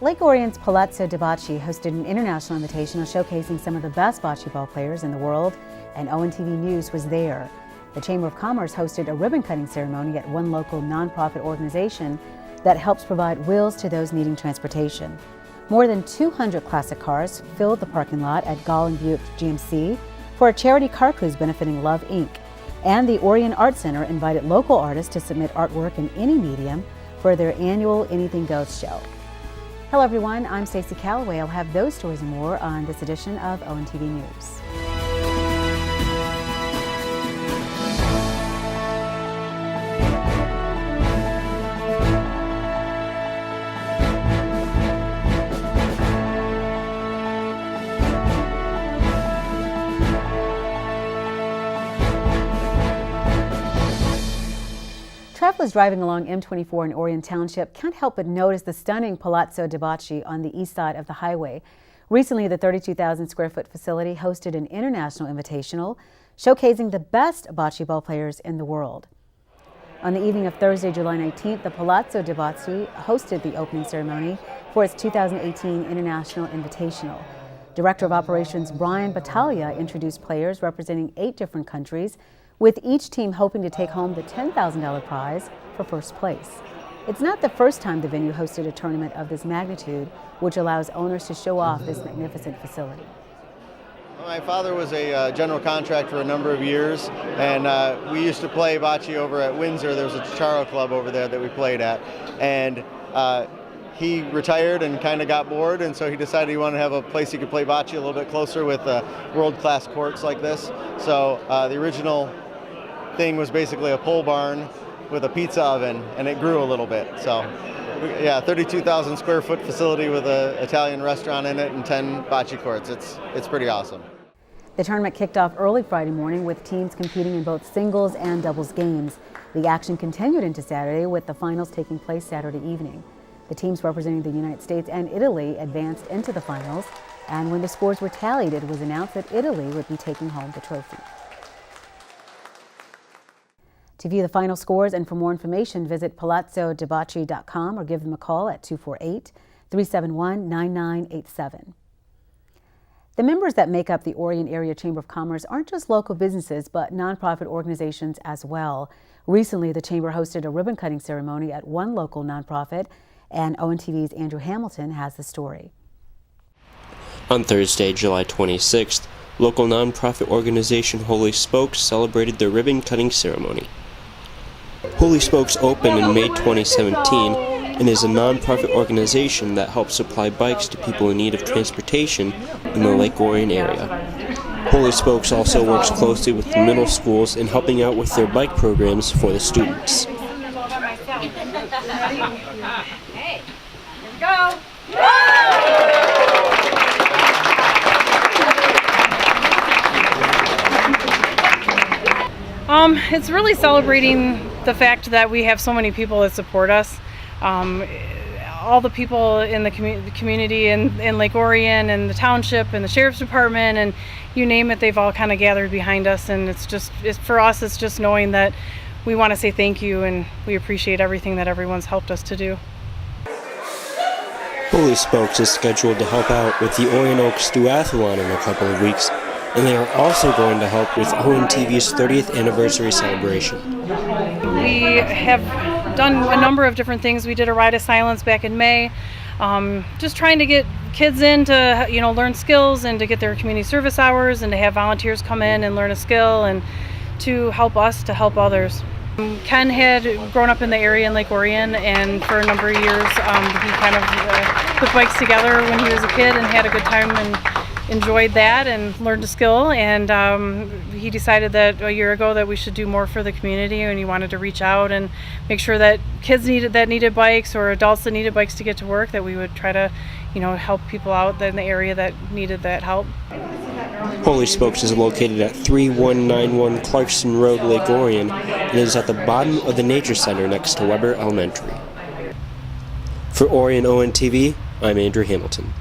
Lake Orion's Palazzo de Bocce hosted an international invitational showcasing some of the best bocce ball players in the world, and ONTV News was there. The Chamber of Commerce hosted a ribbon-cutting ceremony at one local nonprofit organization that helps provide wheels to those needing transportation. More than 200 classic cars filled the parking lot at Golling Buick GMC for a charity car cruise benefiting Love Inc. And the Orion Art Center invited local artists to submit artwork in any medium for their annual Anything Goes show. Hello everyone, I'm Stacy Calloway. I'll have those stories and more on this edition of ONTV News. Travelers driving along M24 in Orion Township can't help but notice the stunning Palazzo de Bocce on the east side of the highway. Recently, the 32,000 square foot facility hosted an international invitational showcasing the best bocce ball players in the world. On the evening of Thursday, July 19th, the Palazzo de Bocce hosted the opening ceremony for its 2018 International Invitational. Director of Operations Brian Battaglia introduced players representing 8 different countries, with each team hoping to take home the $10,000 prize for first place. It's not the first time the venue hosted a tournament of this magnitude, which allows owners to show off this magnificent facility. My father was a general contractor for a number of years, and we used to play bocce over at Windsor. There was a Charo club over there that we played at, and he retired and kind of got bored, and so he decided he wanted to have a place he could play bocce a little bit closer with world-class courts like this. So the original thing was basically a pole barn with a pizza oven, and it grew a little bit. So yeah, 32,000 square foot facility with an Italian restaurant in it and 10 bocce courts. It's pretty awesome. The tournament kicked off early Friday morning with teams competing in both singles and doubles games. The action continued into Saturday with the finals taking place Saturday evening. The teams representing the United States and Italy advanced into the finals, and when the scores were tallied, it was announced that Italy would be taking home the trophy. To view the final scores and for more information, visit palazzodebocce.com or give them a call at 248-371-9987. The members that make up the Orion Area Chamber of Commerce aren't just local businesses, but nonprofit organizations as well. Recently, the Chamber hosted a ribbon-cutting ceremony at one local nonprofit, and ONTV's Andrew Hamilton has the story. On Thursday, July 26th, local nonprofit organization Holy Spokes celebrated their ribbon-cutting ceremony. Holy Spokes opened in May 2017 and is a nonprofit organization that helps supply bikes to people in need of transportation in the Lake Orion area. Holy Spokes also works closely with the middle schools in helping out with their bike programs for the students. Hey, here we go! It's really celebrating the fact that we have so many people that support us. All the people in the community in Lake Orion and the township and the sheriff's department and you name it, they've all kind of gathered behind us, and for us it's just knowing that we want to say thank you and we appreciate everything that everyone's helped us to do. Holy Spokes is scheduled to help out with the Orion Oaks Duathlon in a couple of weeks, and they are also going to help with ONTV's 30th anniversary celebration. We have done a number of different things. We did a Ride of Silence back in May, just trying to get kids in to learn skills and to get their community service hours and to have volunteers come in and learn a skill and to help us to help others. Ken had grown up in the area in Lake Orion, and for a number of years he kind of put bikes together when he was a kid and had a good time and enjoyed that and learned a skill, and he decided that a year ago that we should do more for the community, and he wanted to reach out and make sure that kids that needed bikes or adults that needed bikes to get to work, that we would try to help people out in the area that needed that help. Holy Spokes is located at 3191 Clarkson Road, Lake Orion, and is at the bottom of the Nature Center next to Weber Elementary. For Orion ONTV, I'm Andrew Hamilton.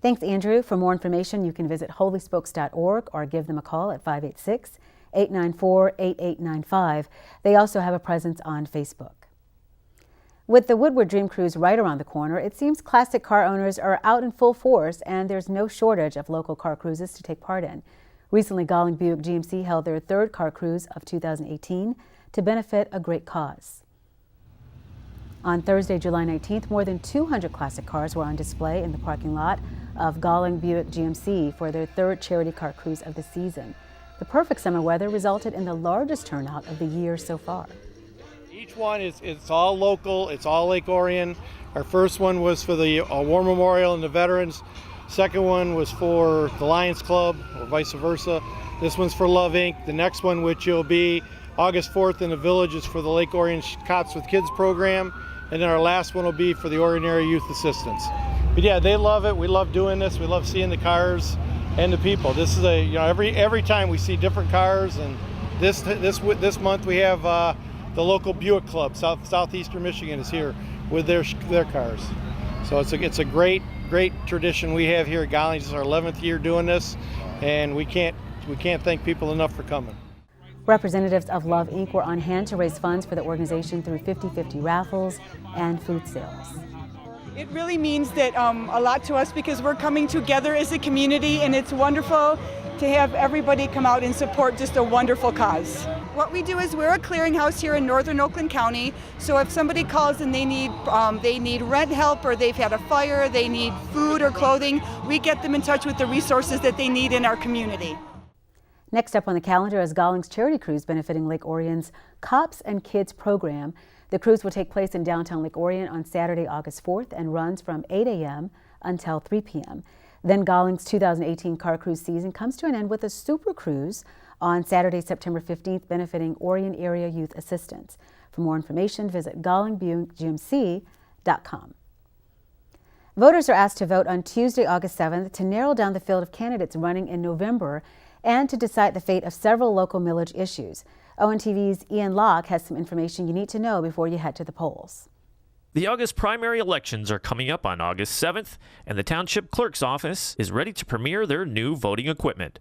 Thanks, Andrew. For more information, you can visit holyspokes.org or give them a call at 586-894-8895. They also have a presence on Facebook. With the Woodward Dream Cruise right around the corner, it seems classic car owners are out in full force, and there's no shortage of local car cruises to take part in. Recently, Golling Buick GMC held their third car cruise of 2018 to benefit a great cause. On Thursday, July 19th, more than 200 classic cars were on display in the parking lot of Golling Buick GMC for their third charity car cruise of the season. The perfect summer weather resulted in the largest turnout of the year so far. Each one it's all local, it's all Lake Orion. Our first one was for the War Memorial and the veterans. Second one was for the Lions Club, or vice versa. This one's for Love Inc. The next one, which will be August 4th in the Village, is for the Lake Orion Cops with Kids program. And then our last one will be for the Orion Area Youth Assistance. But yeah, they love it. We love doing this. We love seeing the cars and the people. This is every time we see different cars. And this month we have the local Buick Club, Southeastern Michigan, is here with their cars. So it's a great tradition we have here at Golling. This is our 11th year doing this, and we can't thank people enough for coming. Representatives of Love Inc. were on hand to raise funds for the organization through 50/50 raffles and food sales. It really means that a lot to us because we're coming together as a community, and it's wonderful to have everybody come out and support just a wonderful cause. What we do is we're a clearinghouse here in northern Oakland County, so if somebody calls and they need rent help, or they've had a fire, they need food or clothing, we get them in touch with the resources that they need in our community. Next up on the calendar is Golling's charity cruise benefiting Lake Orion's Cops and Kids program. The cruise will take place in downtown Lake Orion on Saturday, August 4th and runs from 8 a.m. until 3 p.m. Then Golling's 2018 car cruise season comes to an end with a super cruise on Saturday, September 15th, benefiting Orion Area Youth Assistance. For more information, visit gollingbuickgmc.com. Voters are asked to vote on Tuesday, August 7th to narrow down the field of candidates running in November and to decide the fate of several local millage issues. ONTV's Ian Locke has some information you need to know before you head to the polls. The August primary elections are coming up on August 7th, and the Township Clerk's office is ready to premiere their new voting equipment.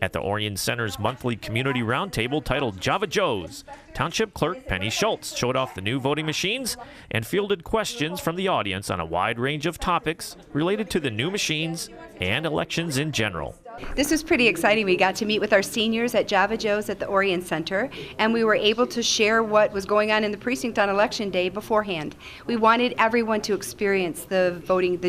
At the Orion Center's monthly community roundtable titled Java Joes, Township Clerk Penny Schultz showed off the new voting machines and fielded questions from the audience on a wide range of topics related to the new machines and elections in general. This was pretty exciting. We got to meet with our seniors at Java Joe's at the Orion Center, and we were able to share what was going on in the precinct on election day beforehand. We wanted everyone to experience the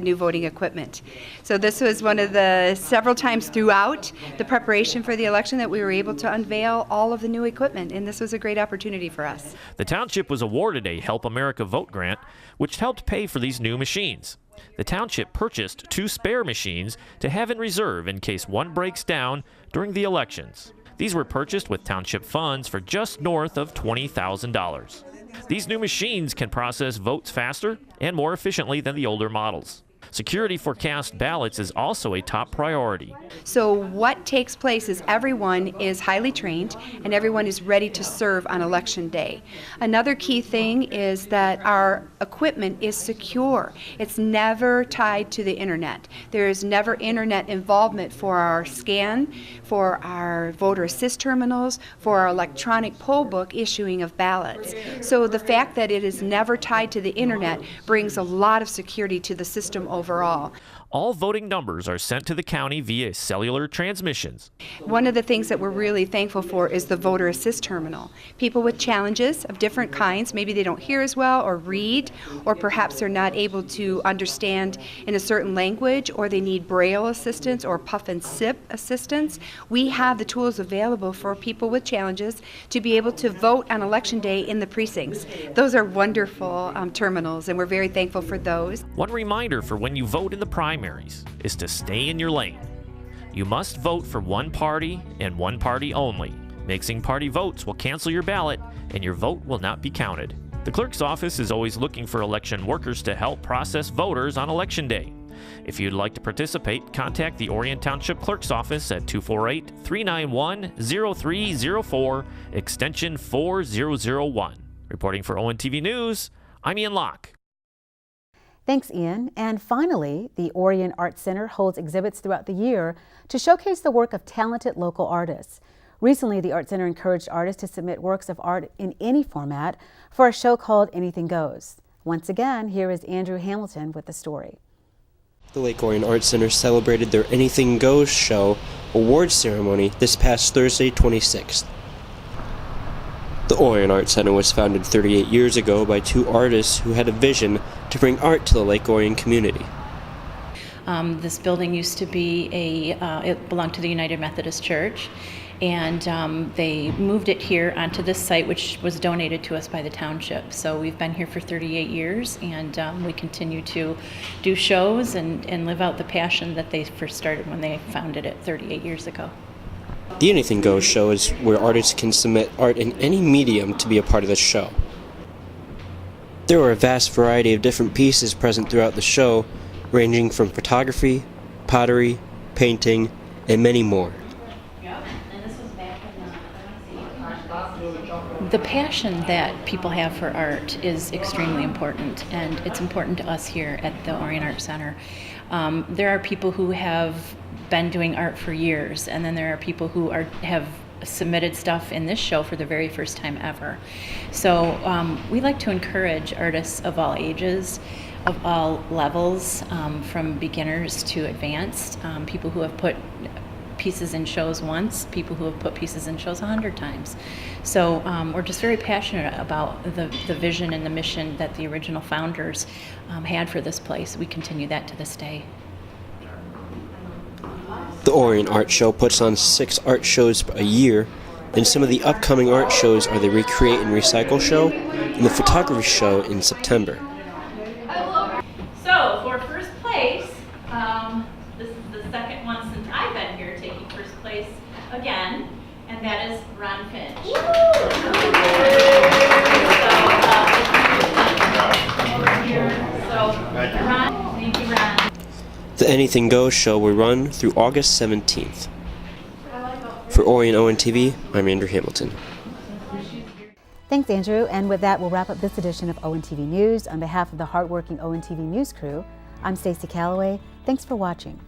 new voting equipment. So this was one of the several times throughout the preparation for the election that we were able to unveil all of the new equipment, and this was a great opportunity for us. The township was awarded a Help America Vote grant, which helped pay for these new machines. The township purchased 2 spare machines to have in reserve in case one breaks down during the elections. These were purchased with township funds for just north of $20,000. These new machines can process votes faster and more efficiently than the older models. Security for cast ballots is also a top priority. So what takes place is everyone is highly trained and everyone is ready to serve on election day. Another key thing is that our equipment is secure. It's never tied to the internet. There is never internet involvement for our scan, for our voter assist terminals, for our electronic poll book issuing of ballots. So the fact that it is never tied to the internet brings a lot of security to the system overall. All voting numbers are sent to the county via cellular transmissions. One of the things that we're really thankful for is the voter assist terminal. People with challenges of different kinds, maybe they don't hear as well or read, or perhaps they're not able to understand in a certain language, or they need braille assistance or puff and sip assistance. We have the tools available for people with challenges to be able to vote on election day in the precincts. Those are wonderful terminals, and we're very thankful for those. One reminder for when you vote in the primaries is to stay in your lane. You must vote for one party and one party only. Mixing party votes will cancel your ballot and your vote will not be counted. The clerk's office is always looking for election workers to help process voters on election day. If you'd like to participate, contact the Orion Township Clerk's office at 248-391-0304, extension 4001. Reporting for ONTV News, I'm Ian Locke. Thanks, Ian. And finally, the Orion Art Center holds exhibits throughout the year to showcase the work of talented local artists. Recently, the Art Center encouraged artists to submit works of art in any format for a show called Anything Goes. Once again, here is Andrew Hamilton with the story. The Lake Orion Arts Center celebrated their Anything Goes show awards ceremony this past Thursday, 26th. The Orion Arts Center was founded 38 years ago by two artists who had a vision to bring art to the Lake Orion community. This building used to be it belonged to the United Methodist Church, and they moved it here onto this site, which was donated to us by the township. So we've been here for 38 years, and we continue to do shows and live out the passion that they first started when they founded it 38 years ago. The Anything Goes show is where artists can submit art in any medium to be a part of the show. There were a vast variety of different pieces present throughout the show, ranging from photography, pottery, painting, and many more. The passion that people have for art is extremely important, and it's important to us here at the Orion Art Center. There are people who have been doing art for years, and then there are people who have submitted stuff in this show for the very first time ever. So we like to encourage artists of all ages, of all levels, from beginners to advanced, people who have put pieces in shows once, people who have put pieces in shows 100 times. So we're just very passionate about the vision and the mission that the original founders had for this place. We continue that to this day. The Orion Art Show puts on 6 art shows a year, and some of the upcoming art shows are the Recreate and Recycle show and the Photography show in September. So for first place, this is the second one since I've been here taking first place again, and that is Ron Finch. Ron, thank you, Ron. The Anything Goes show will run through August 17th. For Orion ONTV, I'm Andrew Hamilton. Thanks, Andrew. And with that, we'll wrap up this edition of ONTV News. On behalf of the hardworking ONTV News crew, I'm Stacy Calloway. Thanks for watching.